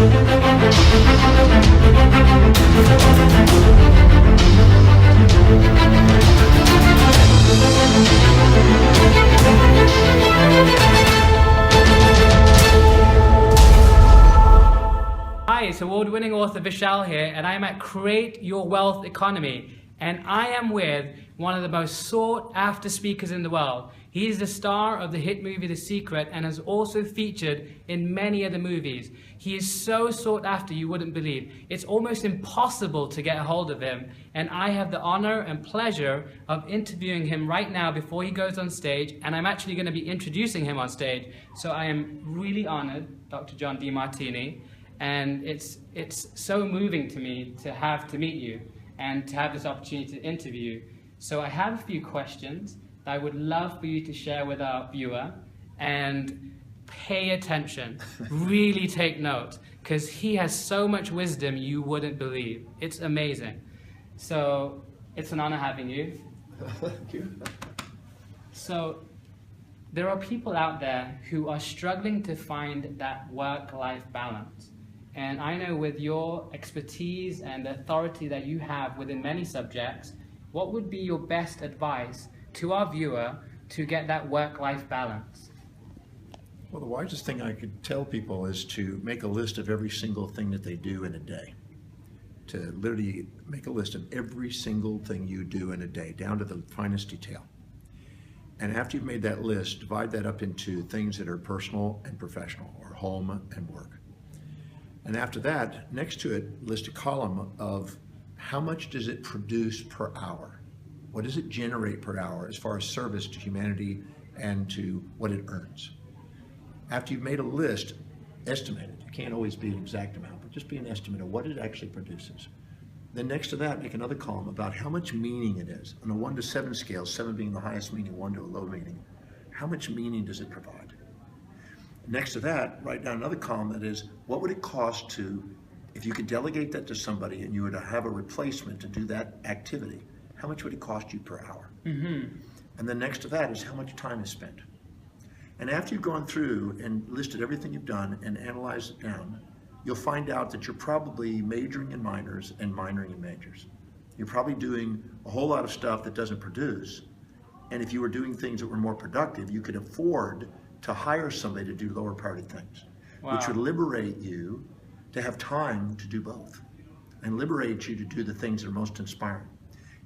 Hi, it's award-winning author Vishal here, and I am at Create Your Wealth Economy, and I am with one of the most sought-after speakers in the world. He is the star of the hit movie The Secret and has also featured in many other movies. He is so sought after you wouldn't believe. It's almost impossible to get a hold of him, and I have the honor and pleasure of interviewing him right now before he goes on stage, and I'm actually going to be introducing him on stage. So I am really honored, Dr. John Demartini. And it's so moving to me to meet you and to have this opportunity to interview you. So I have a few questions that I would love for you to share with our viewer, and pay attention, really take note, because he has so much wisdom you wouldn't believe. It's amazing. So it's an honor having you. Thank you. So there are people out there who are struggling to find that work-life balance. And I know with your expertise and the authority that you have within many subjects, what would be your best advice to our viewer to get that work-life balance? Well, the wisest thing I could tell people is to make a list of every single thing that they do in a day. To literally make a list of every single thing you do in a day, down to the finest detail. And after you've made that list, divide that up into things that are personal and professional, or home and work. And after that, next to it, list a column of how much does it produce per hour? What does it generate per hour as far as service to humanity and to what it earns? After you've made a list, estimate it. It can't always be an exact amount, but just be an estimate of what it actually produces. Then next to that, make another column about how much meaning it is. On a 1 to 7 scale, 7 being the highest meaning, 1 to a low meaning, how much meaning does it provide? Next to that, write down another column that is, what would it cost to, if you could delegate that to somebody and you were to have a replacement to do that activity, how much would it cost you per hour? Mm-hmm. And then next to that is how much time is spent. And after you've gone through and listed everything you've done and analyzed it down, you'll find out that you're probably majoring in minors and minoring in majors. You're probably doing a whole lot of stuff that doesn't produce. And if you were doing things that were more productive, you could afford to hire somebody to do lower priority things, wow, which would liberate you to have time to do both and liberate you to do the things that are most inspiring.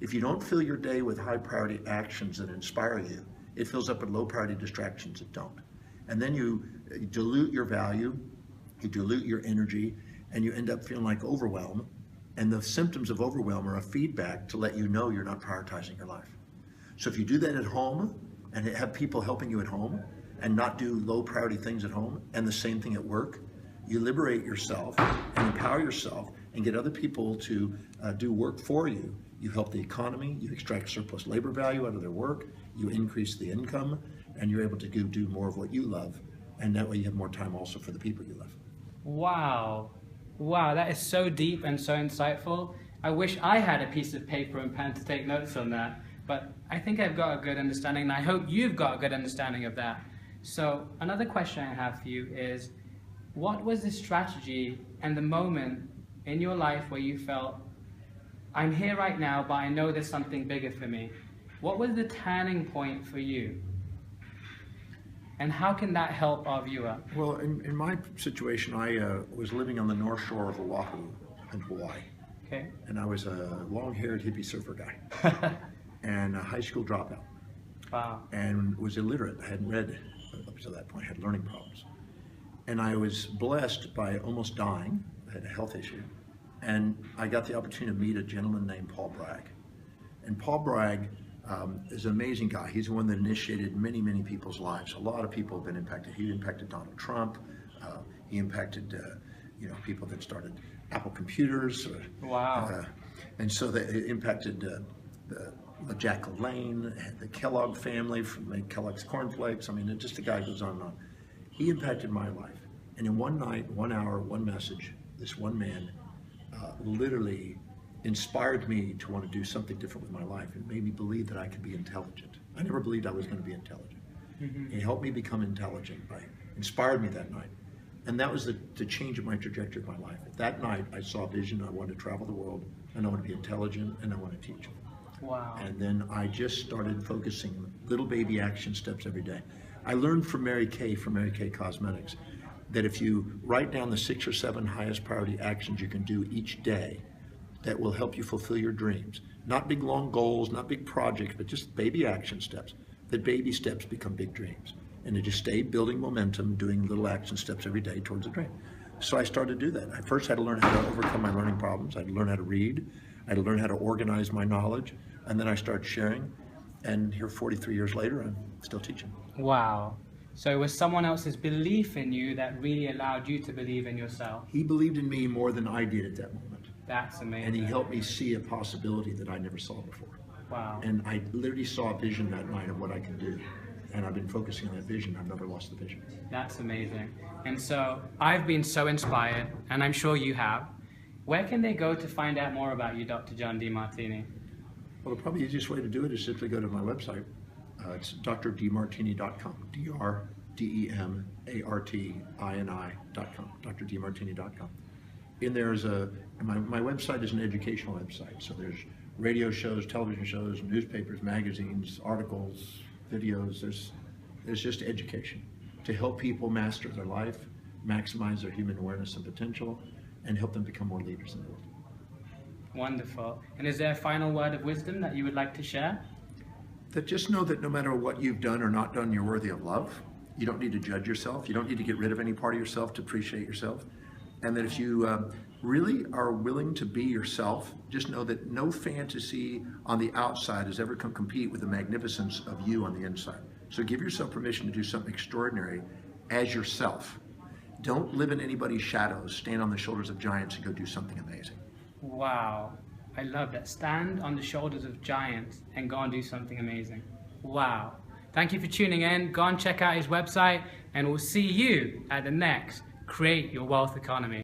If you don't fill your day with high priority actions that inspire you, it fills up with low priority distractions that don't. And then you dilute your value, you dilute your energy, and you end up feeling like overwhelm. And the symptoms of overwhelm are a feedback to let you know you're not prioritizing your life. So if you do that at home and have people helping you at home, and not do low priority things at home, and the same thing at work, you liberate yourself and empower yourself and get other people to do work for you. You help the economy, you extract surplus labor value out of their work, you increase the income, and you're able to do more of what you love, and that way you have more time also for the people you love. Wow. Wow, that is so deep and so insightful. I wish I had a piece of paper and pen to take notes on that, but I think I've got a good understanding, and I hope you've got a good understanding of that. So another question I have for you is, what was the strategy and the moment in your life where you felt, I'm here right now, but I know there's something bigger for me? What was the turning point for you? And how can that help our viewer? Well, in my situation, I was living on the North Shore of Oahu in Hawaii. Okay. And I was a long-haired hippie surfer guy and a high school dropout. Wow. And was illiterate. I hadn't read up to that point. I had learning problems. And I was blessed by almost dying. I had a health issue. And I got the opportunity to meet a gentleman named Paul Bragg. And Paul Bragg is an amazing guy. He's the one that initiated many, many people's lives. A lot of people have been impacted. He impacted Donald Trump. He impacted people that started Apple computers. Wow. And so that it impacted the Jack LaLanne, the Kellogg family from made Kellogg's cornflakes. I mean, just the guy goes on and on. He impacted my life. And in one night, 1 hour, one message, this one man literally inspired me to want to do something different with my life. It made me believe that I could be intelligent. I never believed I was going to be intelligent. Mm-hmm. He helped me become intelligent, inspired me that night. And that was the change of my trajectory of my life. That night, I saw a vision. I wanted to travel the world, and I wanted to be intelligent, and I wanted to teach. Wow. And then I just started focusing little baby action steps every day. I learned from Mary Kay, from Mary Kay Cosmetics, that if you write down the 6 or 7 highest priority actions you can do each day, that will help you fulfill your dreams. Not big long goals, not big projects, but just baby action steps. That baby steps become big dreams. And to just stay building momentum, doing little action steps every day towards a dream. So I started to do that. I first had to learn how to overcome my learning problems. I had to learn how to read. I had to learn how to organize my knowledge. And then I started sharing. And here 43 years later, I'm still teaching. Wow. So it was someone else's belief in you that really allowed you to believe in yourself. He believed in me more than I did at that moment. That's amazing. And he helped me see a possibility that I never saw before. Wow. And I literally saw a vision that night of what I could do. And I've been focusing on that vision. I've never lost the vision. That's amazing. And so I've been so inspired, and I'm sure you have. Where can they go to find out more about you, Dr. John Demartini? Well, the probably easiest way to do it is simply go to my website. It's drdemartini.com, DrDemartini.com, drdemartini.com. In there is my website is an educational website. So there's radio shows, television shows, newspapers, magazines, articles, videos. There's just education to help people master their life, maximize their human awareness and potential, and help them become more leaders in the world. Wonderful. And is there a final word of wisdom that you would like to share? That just know that no matter what you've done or not done, you're worthy of love. You don't need to judge yourself. You don't need to get rid of any part of yourself to appreciate yourself. And that if you really are willing to be yourself, just know that no fantasy on the outside has ever come compete with the magnificence of you on the inside. So give yourself permission to do something extraordinary as yourself. Don't live in anybody's shadows. Stand on the shoulders of giants and go do something amazing. Wow. I love that. Stand on the shoulders of giants and go and do something amazing. Wow. Thank you for tuning in. Go and check out his website, and we'll see you at the next Create Your Wealth Economy.